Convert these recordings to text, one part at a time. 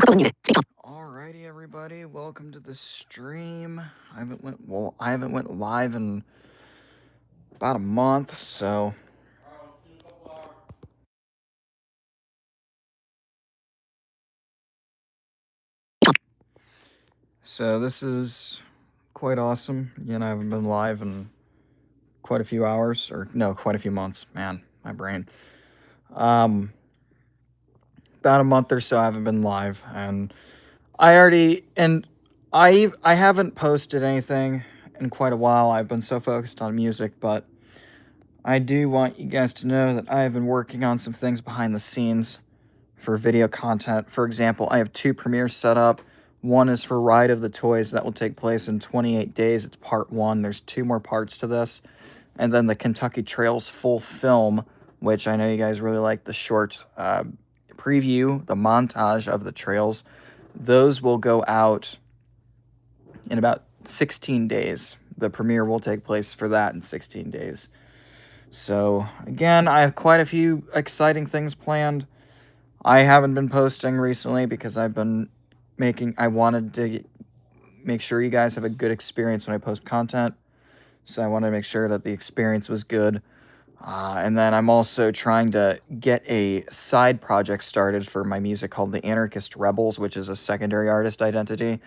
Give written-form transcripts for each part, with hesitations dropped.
Alrighty, everybody, welcome to the stream. I haven't went live in about a month, so this is quite awesome. Again, I haven't been live in quite a few hours, or no, quite a few months. Man, my brain. About a month or so I haven't been live, and I haven't posted anything in quite a while. I've been so focused on music, but I do want you guys to know that I have been working on some things behind the scenes for video content. For example, I have 2 premieres set up. One is for Ride of the Toys that will take place in 28 days. It's part 1. There's 2 more parts to this. And then the Kentucky Trails full film, which I know you guys really like the short preview, the montage of the trails. Those will go out in about 16 days. The premiere will take place for that in 16 days. So, again, I have quite a few exciting things planned. I haven't been posting recently because I wanted to make sure you guys have a good experience when I post content. So I wanted to make sure that the experience was good. And then I'm also trying to get a side project started for my music called The Anarchist Rebels, which is a secondary artist identity.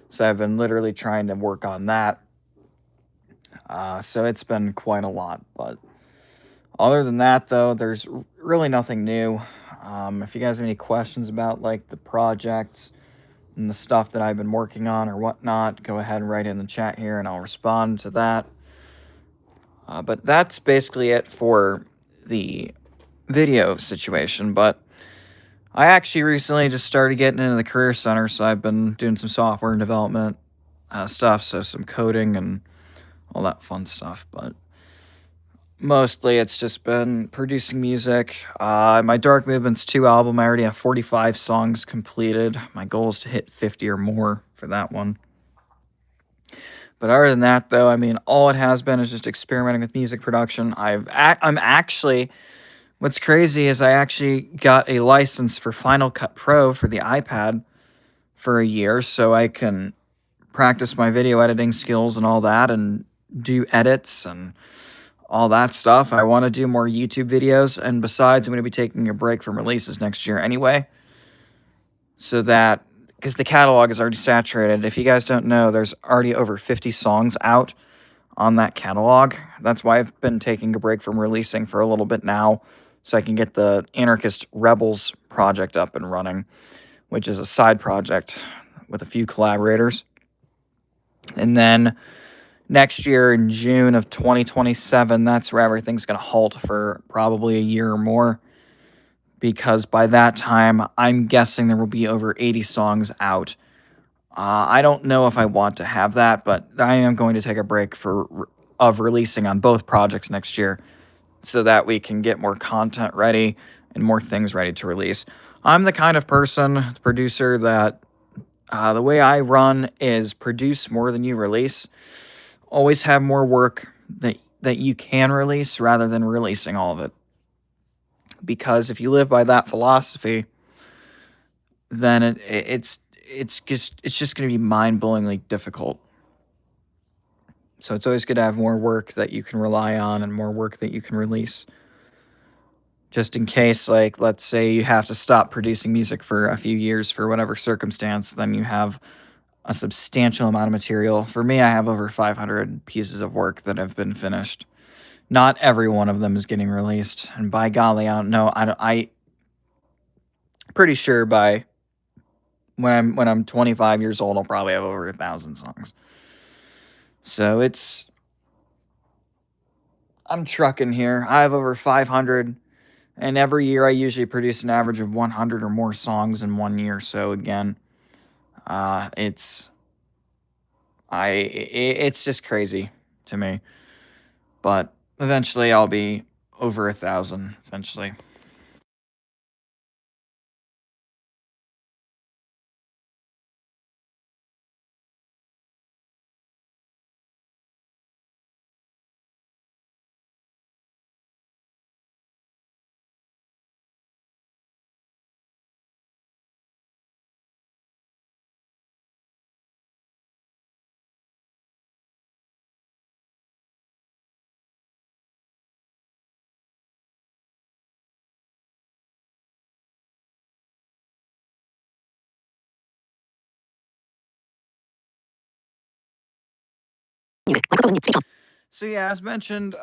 So I've been literally trying to work on that. So it's been quite a lot. But other than that, though, there's really nothing new. If you guys have any questions about like the projects and the stuff that I've been working on or whatnot, go ahead and write in the chat here and I'll respond to that. But that's basically it for the video situation. But I actually recently just started getting into the Career Center, so I've been doing some software and development stuff, so some coding and all that fun stuff. But mostly it's just been producing music. My Dark Movements 2 album, I already have 45 songs completed. My goal is to hit 50 or more for that one. But other than that, though, I mean, all it has been is just experimenting with music production. What's crazy is I actually got a license for Final Cut Pro for the iPad for a year, so I can practice my video editing skills and all that and do edits and all that stuff. I want to do more YouTube videos, and besides, I'm going to be taking a break from releases next year anyway, so that, because the catalog is already saturated. If you guys don't know, there's already over 50 songs out on that catalog. That's why I've been taking a break from releasing for a little bit now, so I can get the Anarchist Rebels project up and running, which is a side project with a few collaborators. And then next year in June of 2027, that's where everything's going to halt for probably a year or more, because by that time, I'm guessing there will be over 80 songs out. I don't know if I want to have that, but I am going to take a break of releasing on both projects next year so that we can get more content ready and more things ready to release. I'm the kind of person, the producer, that the way I run is produce more than you release. Always have more work that you can release rather than releasing all of it. Because if you live by that philosophy, then it's just going to be mind-blowingly difficult. So it's always good to have more work that you can rely on and more work that you can release. Just in case, like, let's say you have to stop producing music for a few years for whatever circumstance, then you have a substantial amount of material. For me, I have over 500 pieces of work that have been finished. Not every one of them is getting released, and by golly, I don't know. I pretty sure by when I'm 25 years old, I'll probably have over 1,000 songs. So I'm trucking here. I have over 500, and every year I usually produce an average of 100 or more songs in 1 year. So again, it's just crazy to me. But eventually I'll be over 1,000 eventually. So yeah, as mentioned,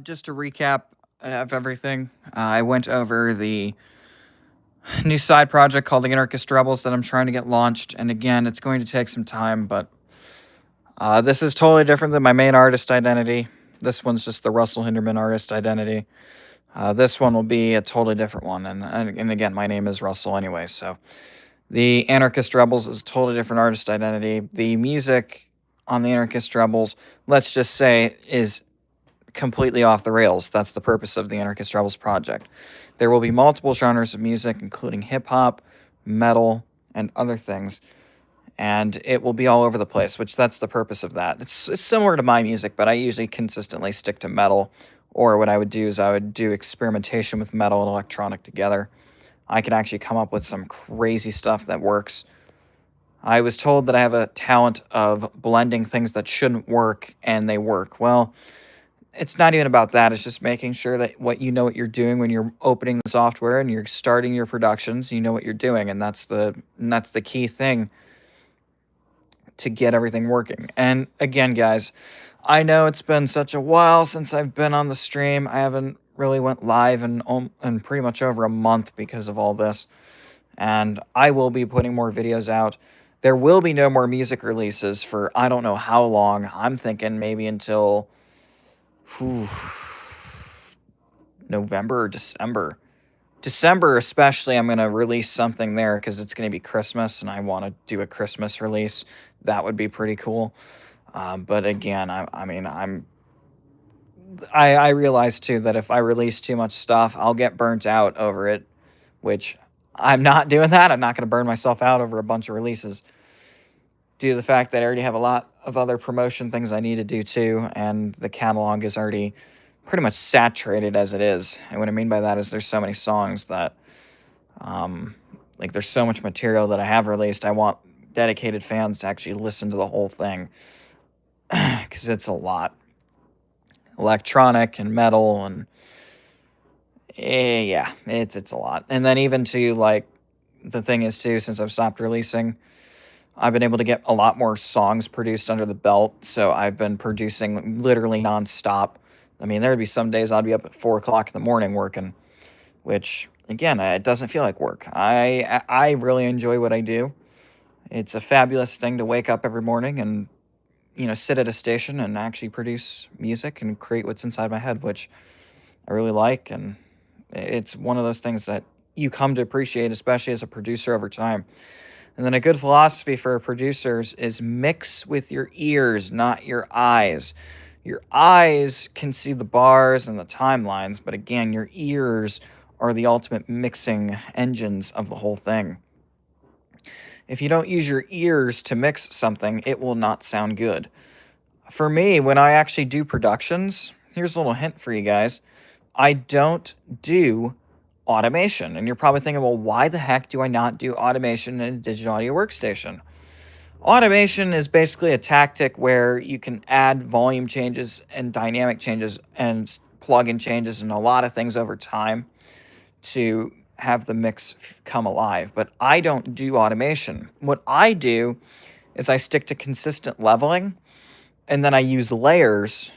just to recap of everything, I went over the new side project called the Anarchist Rebels that I'm trying to get launched, and again, it's going to take some time, but this is totally different than my main artist identity. This one's just the Russell Hinderman artist identity. This one will be a totally different one, and again, my name is Russell anyway, so the Anarchist Rebels is a totally different artist identity. The music on the Anarchist Rebels, let's just say, is completely off the rails. That's the purpose of the Anarchist Rebels project. There will be multiple genres of music, including hip hop, metal, and other things, and it will be all over the place, which that's the purpose of that. It's similar to my music, but I usually consistently stick to metal, or what I would do is I would do experimentation with metal and electronic together. I can actually come up with some crazy stuff that works. I was told that I have a talent of blending things that shouldn't work and they work. Well, it's not even about that. It's just making sure that you know what you're doing when you're opening the software and you're starting your productions, you know what you're doing, and that's the key thing to get everything working. And again, guys, I know it's been such a while since I've been on the stream. I haven't really went live in pretty much over a month because of all this. And I will be putting more videos out. There will be no more music releases for I don't know how long. I'm thinking maybe until November or December. December especially, I'm going to release something there because it's going to be Christmas and I want to do a Christmas release. That would be pretty cool. But again, I realize too that if I release too much stuff, I'll get burnt out over it, which I'm not doing that. I'm not going to burn myself out over a bunch of releases due to the fact that I already have a lot of other promotion things I need to do too, and the catalog is already pretty much saturated as it is. And what I mean by that is there's so many songs that, like there's so much material that I have released. I want dedicated fans to actually listen to the whole thing because it's a lot. Electronic and metal and yeah, it's a lot. And then even to like the thing is too, since I've stopped releasing, I've been able to get a lot more songs produced under the belt. So I've been producing literally nonstop. I mean, there'd be some days I'd be up at 4 o'clock in the morning working, which again, it doesn't feel like work. I really enjoy what I do. It's a fabulous thing to wake up every morning and sit at a station and actually produce music and create what's inside my head, which I really like. And it's one of those things that you come to appreciate, especially as a producer over time. And then a good philosophy for producers is mix with your ears, not your eyes. Your eyes can see the bars and the timelines, but again, your ears are the ultimate mixing engines of the whole thing. If you don't use your ears to mix something, it will not sound good. For me, when I actually do productions, here's a little hint for you guys. I don't do automation. And you're probably thinking, well, why the heck do I not do automation in a digital audio workstation? Automation is basically a tactic where you can add volume changes and dynamic changes and plug-in changes and a lot of things over time to have the mix come alive. But I don't do automation. What I do is I stick to consistent leveling, and then I use layers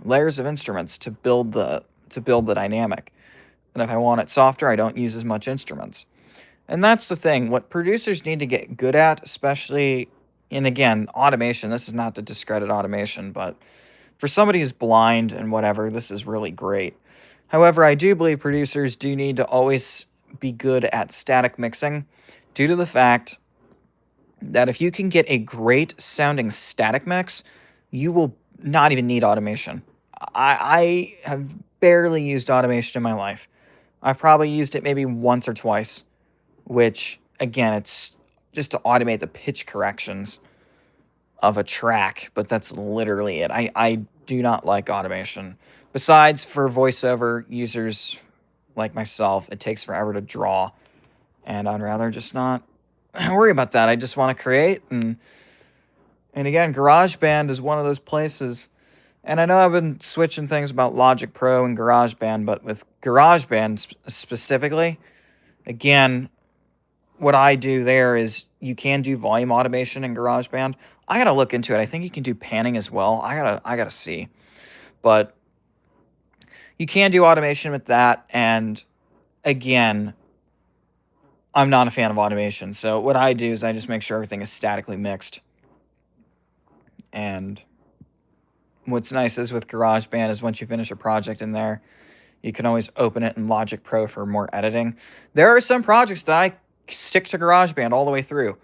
of instruments to build the dynamic. And if I want it softer, I don't use as much instruments. And that's the thing. What producers need to get good at, especially in, again, automation, this is not to discredit automation, but for somebody who's blind and whatever, this is really great. However, I do believe producers do need to always be good at static mixing due to the fact that if you can get a great sounding static mix, you will not even need automation. I have barely used automation in my life. I've probably used it maybe once or twice, which, again, it's just to automate the pitch corrections of a track, but that's literally it. I do not like automation. Besides, for voiceover users like myself, it takes forever to draw, and I'd rather just not worry about that. I just want to create, and again, GarageBand is one of those places. And I know I've been switching things about Logic Pro and GarageBand, but with GarageBand specifically, again, what I do there is you can do volume automation in GarageBand. I gotta look into it. I think you can do panning as well. I gotta see. But you can do automation with that, and again, I'm not a fan of automation. So what I do is I just make sure everything is statically mixed. And what's nice is with GarageBand is once you finish a project in there, you can always open it in Logic Pro for more editing. There are some projects that I stick to GarageBand all the way through.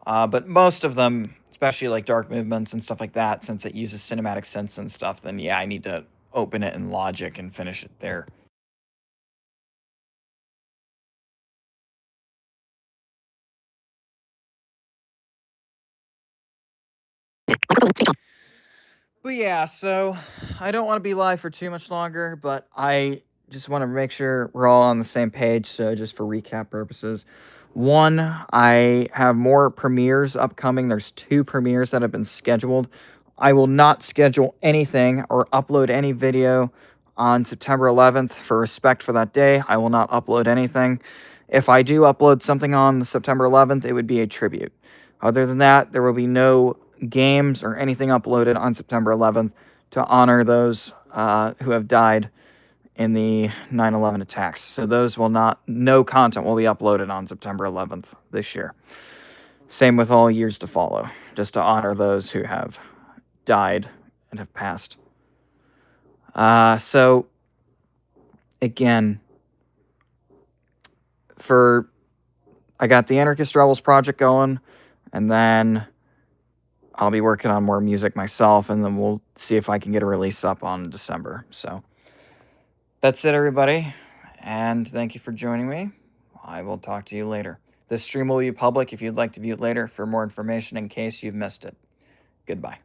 But most of them, especially like dark movements and stuff like that, since it uses cinematic synths and stuff, then yeah, I need to open it in Logic and finish it there. But yeah, so I don't want to be live for too much longer, but I just want to make sure we're all on the same page. So just for recap purposes, one, I have more premieres upcoming. There's 2 premieres that have been scheduled. I will not schedule anything or upload any video on September 11th for respect for that day. I will not upload anything. If I do upload something on September 11th, it would be a tribute. Other than that, there will be no games or anything uploaded on September 11th to honor those who have died in the 9/11 attacks. So those will not, no content will be uploaded on September 11th this year. Same with all years to follow, just to honor those who have died and have passed. So again, I got the Anarchist Rebels project going, and then I'll be working on more music myself, and then we'll see if I can get a release up on December. So that's it, everybody, and thank you for joining me. I will talk to you later. This stream will be public if you'd like to view it later for more information in case you've missed it. Goodbye.